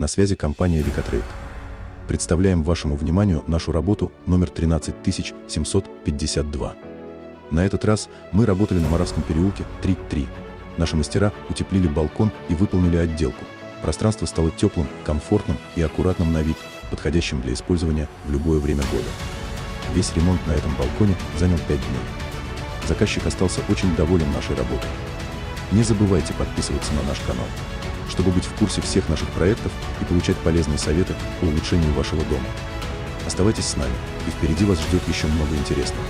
На связи компания Викатрейд. Представляем вашему вниманию нашу работу номер 13752. На этот раз мы работали на Моравском переулке 3-3. Наши мастера утеплили балкон и выполнили отделку. Пространство стало теплым, комфортным и аккуратным на вид, подходящим для использования в любое время года. Весь ремонт на этом балконе занял 5 дней. Заказчик остался очень доволен нашей работой. Не забывайте подписываться на наш канал, чтобы быть в курсе всех наших проектов и получать полезные советы по улучшению вашего дома. Оставайтесь с нами, и впереди вас ждет еще много интересного.